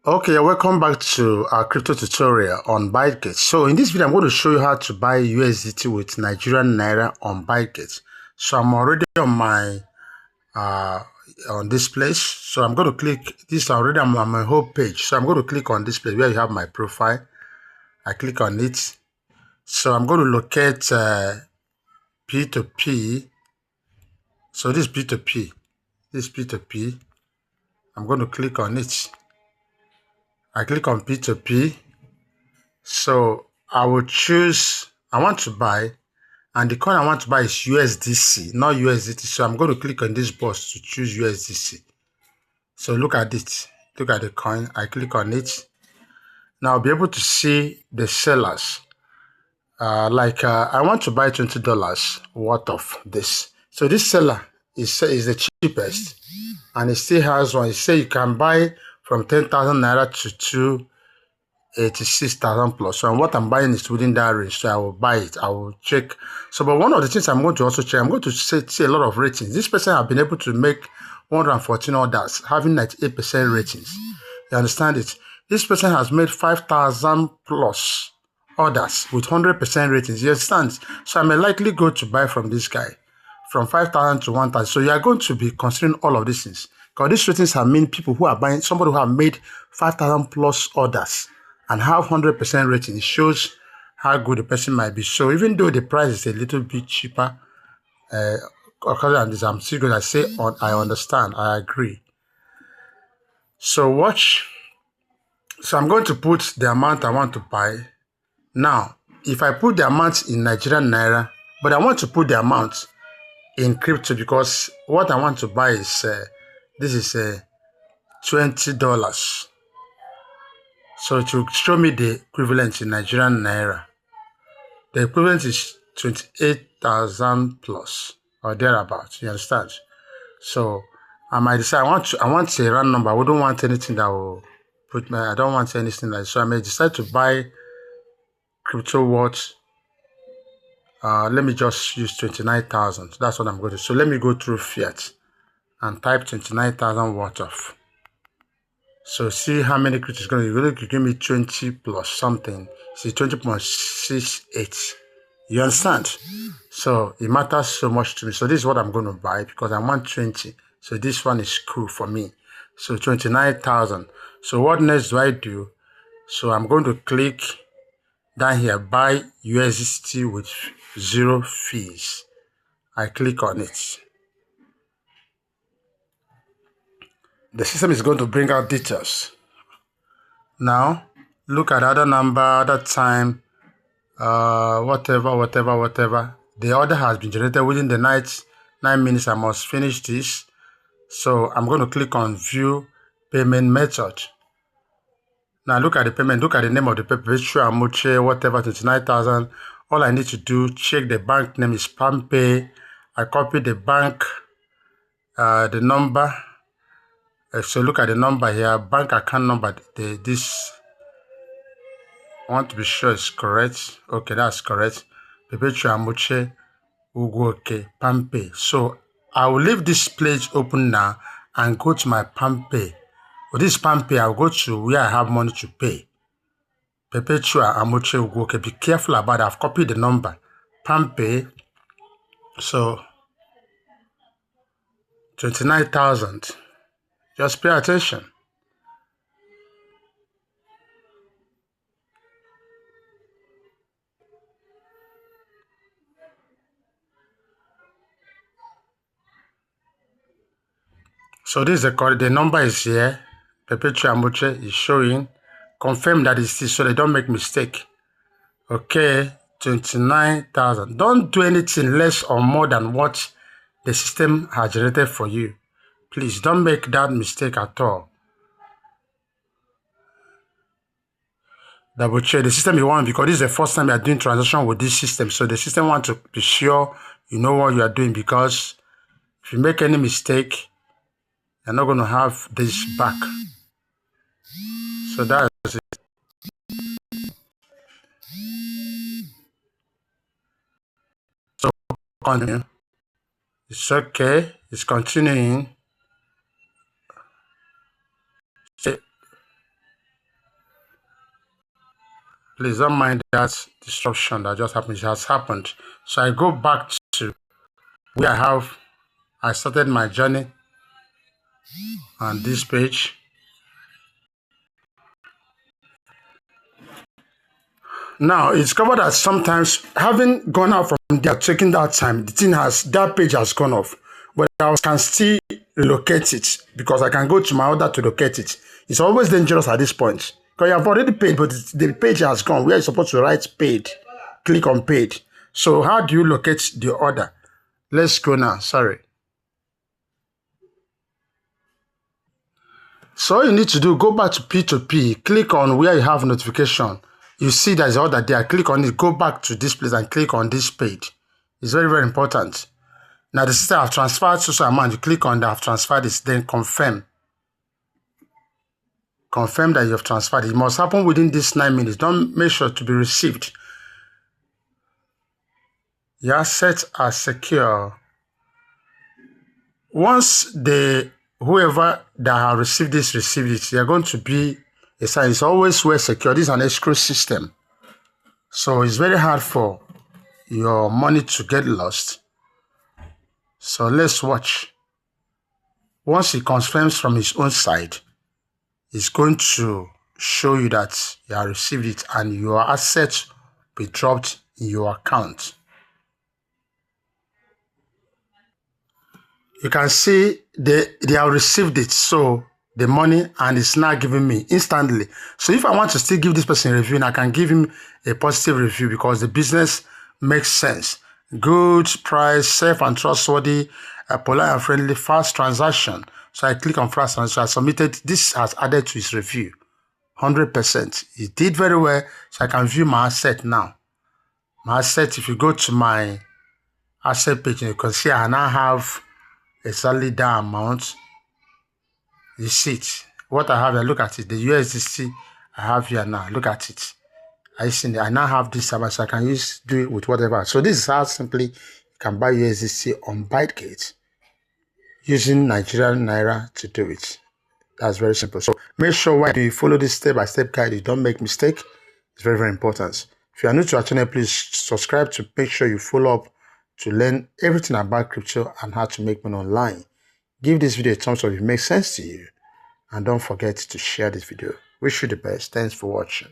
Okay, welcome back to our crypto tutorial on Bitget. So in this video, I'm going to show you how to buy USDT with Nigerian Naira on Bitget. So I'm already on my on this place. So I'm going to click this already. I'm on my home page. So I'm going to click on this place where you have my profile. I click on it. So I'm going to locate P2P. So this P2P. This P2P. I'm going to click on it. I click on P2P. So I will choose, I want to buy, and the coin I want to buy is USDC, not USDT. So I'm going to click on this box to choose USDC. So look at it. Look at the coin. I click on it. Now I'll be able to see the sellers. I want to buy $20 worth of this. So this seller is the cheapest, and it still has one. It says you can buy from 10,000 Naira to 86,000 plus. So what I'm buying is within that range. So I will buy it. I will check. So, but one of the things I'm going to also check, I'm going to see a lot of ratings. This person have been able to make 114 orders, having 98% ratings. You understand it? This person has made 5,000 plus orders with 100% ratings. You understand? So I may likely go to buy from this guy from 5,000 to 1,000. So you are going to be considering all of these things. Because these ratings have mean people who are buying, somebody who have made 5,000 plus orders and have 100% rating. It shows how good the person might be. So even though the price is a little bit cheaper, because of this, I'm still going to say, I understand, I agree. So watch. So I'm going to put the amount I want to buy. Now, if I put the amount in Nigerian Naira, but I want to put the amount in crypto because what I want to buy is, this is $20. So it will show me the equivalent in Nigerian Naira. The equivalent is 28,000 plus or thereabouts. You understand? So I might decide I want a round number. I wouldn't want anything that will put me. I don't want anything like so. I may decide to buy crypto worth. Let me just use 29,000. That's what I'm going to. So let me go through fiat and type 29,000 worth of. So see how many crypto is going to be. Really give me 20 plus something. See 20.68. You understand? So it matters so much to me. So this is what I'm going to buy because I want 20. So this one is cool for me. So 29,000. So what next do I do? So I'm going to click down here, buy USDT with 0 fees. I click on it. The system is going to bring out details. Now, look at other number, other time, whatever. The order has been generated within the 9 minutes. I must finish this. So I'm going to click on view payment method. Now look at the payment, look at the name of the perpetual amoche, whatever, 29,000. All I need to do, check the bank name is PalmPay. I copy the bank, the number. So look at the number here, bank account number. This I want to be sure it's correct. Okay, that's correct. Perpetual amoche, Ugoke, PalmPay. So I will leave this page open now and go to my PalmPay. With this PalmPay, I'll go to where I have money to pay. Perpetua Amoche Ugoke. Be careful about it. I've copied the number. PalmPay. So 29,000. Just pay attention. So this is the number is here. Perpetua Amoche is showing. Confirm that it's this so they don't make mistake. Okay, 29,000. Don't do anything less or more than what the system has generated for you. Please don't make that mistake at all. Double check the system you want because this is the first time you are doing transaction with this system. So the system wants to be sure you know what you are doing because if you make any mistake, you're not going to have this back. So that's it. So continue. It's okay. It's continuing. Please don't mind that disruption that just happened. It has happened. So I go back to where I started my journey on this page. Now it's covered that sometimes having gone out from there, taking that time, that page has gone off. But I can still relocate it because I can go to my order to locate it. It's always dangerous at this point. Because you have already paid, but the page has gone. Where you're supposed to write paid. Click on paid. So how do you locate the order? Let's go now. Sorry. So all you need to do, go back to P2P, click on where you have notification. You see there's an order there. Click on it, go back to this place and click on this page. It's very, very important. Now the system have transferred social amount. You click on that, I've transferred this, then confirm. Confirm that you have transferred. It must happen within this 9 minutes. Don't make sure to be received. Your assets are secure. Once whoever that have received it, they're going to be a sign. It's always well secure. This is an escrow system. So it's very hard for your money to get lost. So let's watch. Once he confirms from his own side, it's going to show you that you have received it and your assets will be dropped in your account. You can see they have received it, so the money, and it's now giving me instantly. So if I want to still give this person a review, I can give him a positive review because the business makes sense. Good price, safe and trustworthy, polite and friendly, fast transaction. So I click on fast transaction. I submitted. This has added to his review. 100%. He did very well. So I can view my asset now. My asset, if you go to my asset page, you can see I now have exactly that amount. You see it. What I have here, look at it. The USDC I have here now. Look at it. I see it. I now have this amount, so I can do it with whatever. So this is how simply you can buy USDC on Bitget using Nigerian Naira to do it. That's very simple. So make sure when you follow this step-by-step guide, you don't make mistake. It's very, very important. If you are new to our channel, please subscribe to make sure you follow up to learn everything about crypto and how to make money online. Give this video a thumbs up if it makes sense to you. And don't forget to share this video. Wish you the best. Thanks for watching.